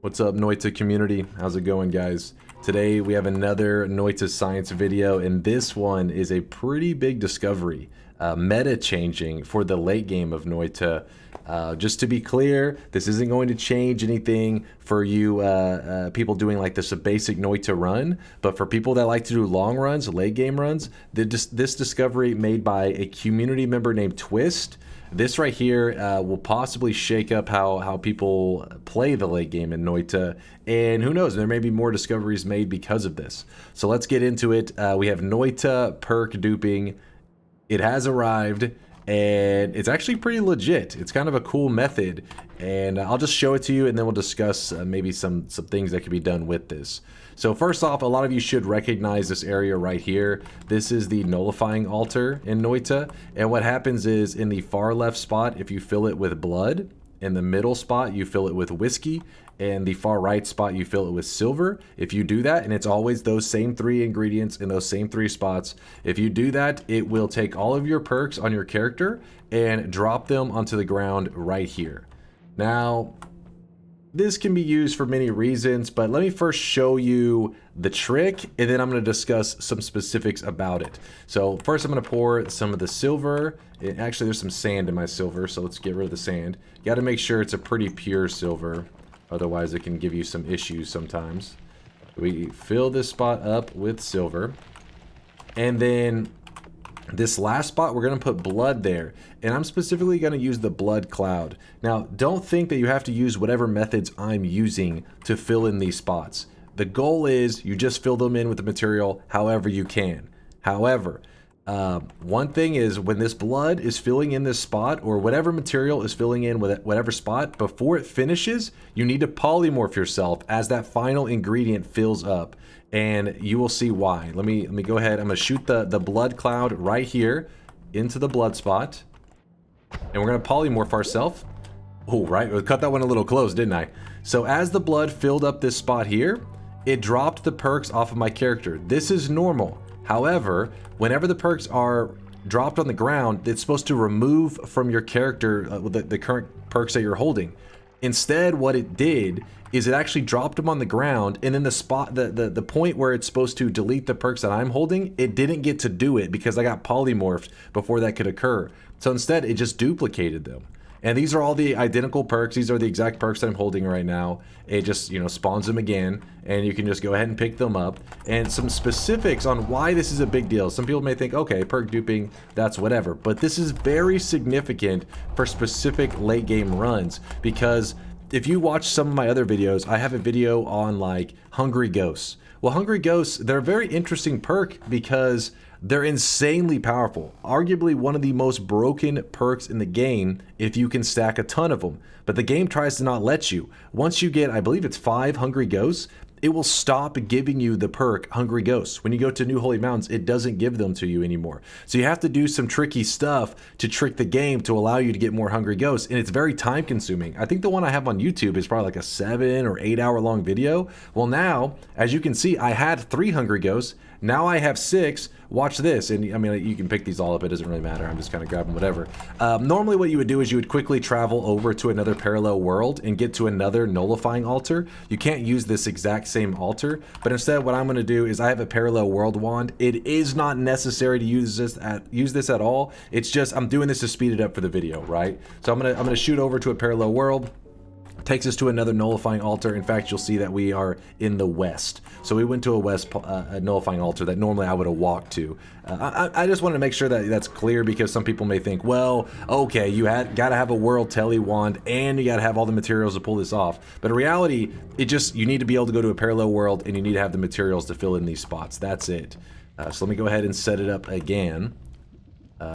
What's up, Noita community? How's it going, guys? Today we have another Noita science video, and this one is a pretty big discovery, meta changing for the late game of Noita. Just to be clear, this isn't going to change anything for you people doing like this a basic Noita run, but for people that like to do long runs, late game runs, this discovery made by a community member named Twist. This right here will possibly shake up how people play the late game in Noita, and who knows, there may be more discoveries made because of this. So let's get into it. We have Noita Perk Duping. It has arrived, and it's actually pretty legit. It's kind of a cool method, and I'll just show it to you, and then we'll discuss maybe some things that could be done with this. So first off, a lot of you should recognize this area right here. This is the nullifying altar in Noita, and what happens is in the far left spot, if you fill it with blood, in the middle spot you fill it with whiskey, and the far right spot you fill it with silver. If you do that, and it's always those same three ingredients in those same three spots, if you do that, it will take all of your perks on your character and drop them onto the ground right here. Now, this can be used for many reasons, but let me first show you the trick, and then I'm going to discuss some specifics about it. So first I'm going to pour some of the silver. Actually, there's some sand in my silver, so let's get rid of the sand. You got to make sure it's a pretty pure silver, otherwise it can give you some issues sometimes. We fill this spot up with silver, and then this last spot, we're going to put blood there, and I'm specifically going to use the blood cloud. Now, don't think that you have to use whatever methods I'm using to fill in these spots. The goal is you just fill them in with the material however you can. However, one thing is when this blood is filling in this spot, or whatever material is filling in with whatever spot, before it finishes, you need to polymorph yourself as that final ingredient fills up. And you will see why. Let me go ahead. I'm gonna shoot the blood cloud right here into the blood spot, and we're gonna polymorph ourselves. Oh, right, I cut that one a little close, didn't I? So as the blood filled up this spot here, it dropped the perks off of my character. This is normal. However, whenever the perks are dropped on the ground, it's supposed to remove from your character the current perks that you're holding. Instead, what it did is it actually dropped them on the ground, and then the spot, the point where it's supposed to delete the perks that I'm holding, it didn't get to do it because I got polymorphed before that could occur. So instead, it just duplicated them. And these are all the identical perks. These are the exact perks that I'm holding right now. It just, you know, spawns them again, and you can just go ahead and pick them up. And some specifics on why this is a big deal. Some people may think, okay, perk duping, that's whatever. But this is very significant for specific late game runs, because if you watch some of my other videos, I have a video on like Hungry Ghosts. Well, Hungry Ghosts, they're a very interesting perk because they're insanely powerful. Arguably one of the most broken perks in the game if you can stack a ton of them. But the game tries to not let you. Once you get, I believe it's 5 Hungry Ghosts, it will stop giving you the perk Hungry Ghosts. When you go to New Holy Mountains, it doesn't give them to you anymore. So you have to do some tricky stuff to trick the game to allow you to get more Hungry Ghosts, and it's very time consuming. I think the one I have on YouTube is probably like a 7 or 8 hour long video. Well, now, as you can see, I had 3 Hungry Ghosts. Now I have 6. Watch this, and I mean, you can pick these all up, it doesn't really matter, I'm just kind of grabbing whatever. Normally what you would do is you would quickly travel over to another parallel world and get to another nullifying altar. You can't use this exact same altar, but instead what I'm going to do is I have a parallel world wand. It is not necessary to use this at all. It's just I'm doing this to speed it up for the video, right? So I'm gonna shoot over to a parallel world. Takes us to another nullifying altar. In fact, you'll see that we are in the west. So we went to a west nullifying altar that normally I would have walked to. I just wanted to make sure that that's clear, because some people may think, well, okay, you gotta have a world tele wand and you gotta have all the materials to pull this off. But in reality, you need to be able to go to a parallel world, and you need to have the materials to fill in these spots. That's it. So let me go ahead and set it up again.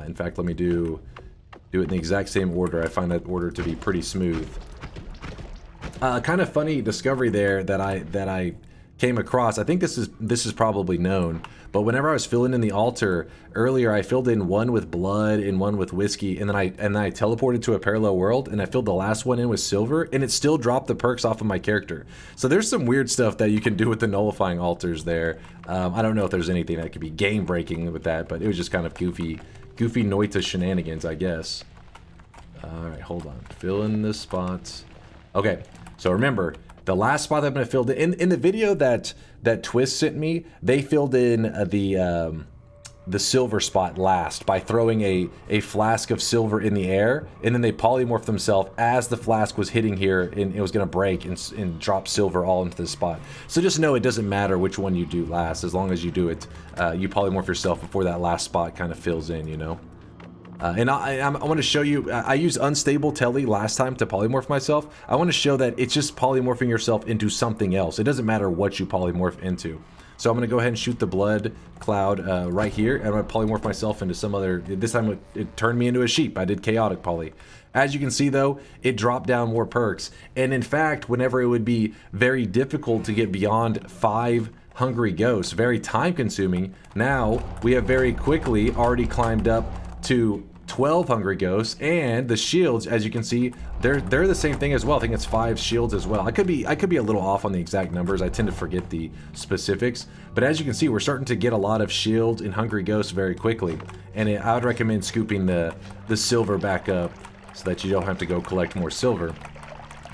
In fact, let me do it in the exact same order. I find that order to be pretty smooth. Kind of funny discovery there that I came across. I think this is probably known, but whenever I was filling in the altar earlier, I filled in one with blood and one with whiskey, and then I teleported to a parallel world, and I filled the last one in with silver, and it still dropped the perks off of my character. So there's some weird stuff that you can do with the nullifying altars there. I don't know if there's anything that could be game breaking with that, but it was just kind of goofy Noita shenanigans, I guess. All right, hold on. Fill in the spots. Okay. So remember, The last spot that I'm going to fill in the video that Twist sent me, they filled in the silver spot last by throwing a flask of silver in the air, and then they polymorphed themselves as the flask was hitting here, and it was going to break and drop silver all into this spot. So just know it doesn't matter which one you do last, as long as you do it, you polymorph yourself before that last spot kind of fills in, you know. And I want to show you, I used unstable telly last time to polymorph myself. I want to show that it's just polymorphing yourself into something else. It doesn't matter what you polymorph into. So I'm going to go ahead and shoot the blood cloud right here, and I'm going to polymorph myself into some other, this time it turned me into a sheep. I did chaotic poly. As you can see though, it dropped down more perks. And in fact, whenever it would be very difficult to get beyond 5 hungry ghosts, very time consuming, now we have very quickly already climbed up to 12 hungry ghosts, and the shields, as you can see, they're the same thing as well. I think it's 5 shields as well. I could be a little off on the exact numbers. I tend to forget the specifics, but as you can see, we're starting to get a lot of shields and hungry ghosts very quickly. And I would recommend scooping the silver back up so that you don't have to go collect more silver.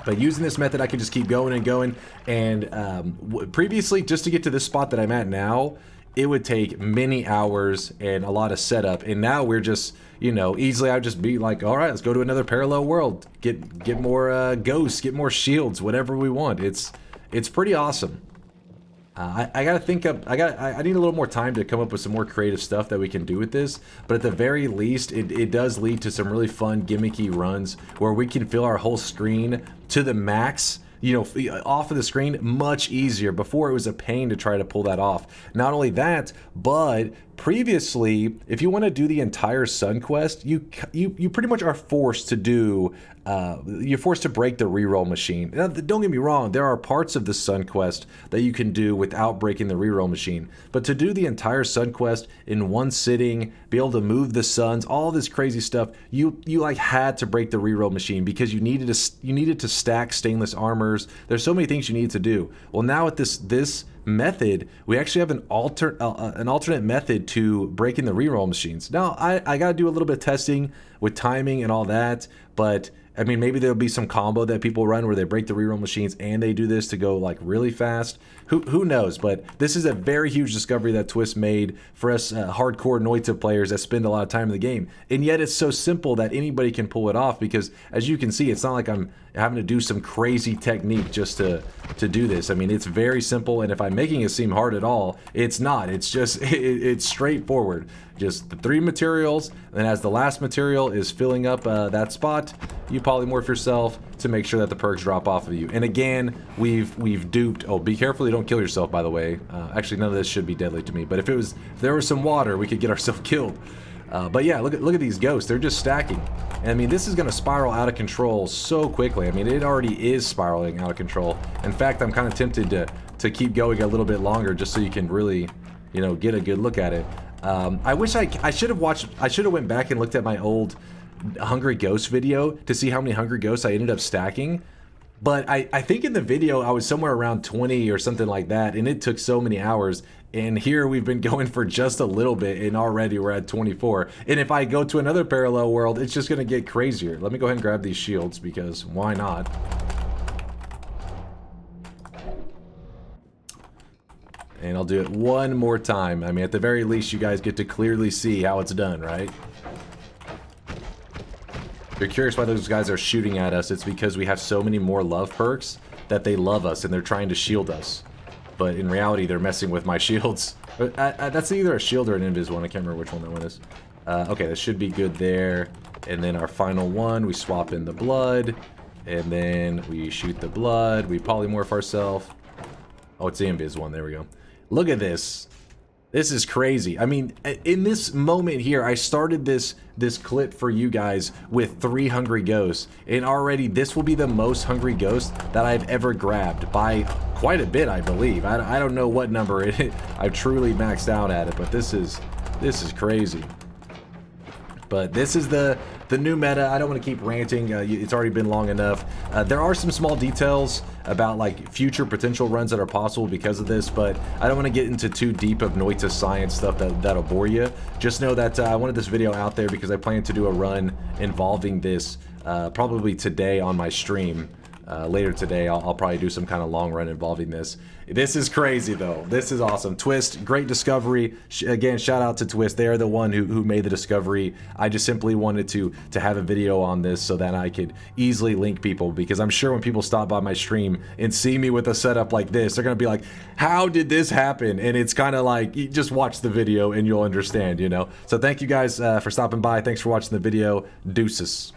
But using this method, I can just keep going and going. And previously, just to get to this spot that I'm at now, it would take many hours and a lot of setup, and now we're just, you know, easily I'd just be like, all right, let's go to another parallel world, get more ghosts, get more shields, whatever we want. It's pretty awesome. I gotta think up, I need a little more time to come up with some more creative stuff that we can do with this, but at the very least, it does lead to some really fun gimmicky runs where we can fill our whole screen to the max, you know, off of the screen much easier. Before it was a pain to try to pull that off. Not only that, but previously, if you want to do the entire Sun Quest, you pretty much are forced to do, you're forced to break the reroll machine. Now, don't get me wrong, there are parts of the Sun Quest that you can do without breaking the reroll machine. But to do the entire Sun Quest in one sitting, be able to move the suns, all this crazy stuff, you like had to break the reroll machine because you needed to stack stainless armors. There's so many things you need to do. Well, now with this method, we actually have an alternate method to breaking the reroll machines. Now, I gotta do a little bit of testing with timing and all that, but I mean, maybe there'll be some combo that people run where they break the reroll machines and they do this to go like really fast. Who knows? But this is a very huge discovery that Twist made for us hardcore Noita players that spend a lot of time in the game. And yet it's so simple that anybody can pull it off, because as you can see, it's not like I'm having to do some crazy technique just to do this. I mean, it's very simple, and if I'm making it seem hard at all, it's not. It's just, it's straightforward. Just the 3 materials, and as the last material is filling up that spot, you polymorph yourself to make sure that the perks drop off of you. And again, we've duped. Oh, be careful you don't kill yourself, by the way. Actually, none of this should be deadly to me, but if there was some water, we could get ourselves killed. But yeah, look at these ghosts. They're just stacking. And I mean, this is going to spiral out of control so quickly. I mean, it already is spiraling out of control. In fact, I'm kind of tempted to keep going a little bit longer just so you can really, you know, get a good look at it. I wish I should have went back and looked at my old Hungry Ghost video to see how many Hungry Ghosts I ended up stacking. But I think in the video I was somewhere around 20 or something like that, and it took so many hours. And here we've been going for just a little bit, and already we're at 24. And if I go to another parallel world, it's just gonna get crazier. Let me go ahead and grab these shields, because why not? And I'll do it one more time. I mean, at the very least, you guys get to clearly see how it's done, right? If you're curious why those guys are shooting at us, it's because we have so many more love perks that they love us and they're trying to shield us. But in reality, they're messing with my shields. That's either a shield or an invis one. I can't remember which one that one is. Okay, that should be good there. And then our final one, we swap in the blood. And then we shoot the blood. We polymorph ourselves. Oh, it's the invis one. There we go. Look at this. This is crazy. I mean, in this moment here, I started this clip for you guys with 3 hungry ghosts, and already this will be the most hungry ghost that I've ever grabbed by quite a bit, I believe. I don't know what number I've truly maxed out at it, but this is crazy. But this is the new meta. I don't want to keep ranting. It's already been long enough. There are some small details about like future potential runs that are possible because of this, but I don't want to get into too deep of Noita science stuff that'll bore you. Just know that I wanted this video out there because I plan to do a run involving this probably today on my stream. later today. I'll probably do some kind of long run involving this. This is crazy though. This is awesome. Twist, great discovery. Again, shout out to Twist. They are the one who made the discovery. I just simply wanted to have a video on this so that I could easily link people, because I'm sure when people stop by my stream and see me with a setup like this, they're gonna be like, how did this happen? And it's kind of like, you just watch the video and you'll understand, you know? So thank you guys for stopping by. Thanks for watching the video. Deuces.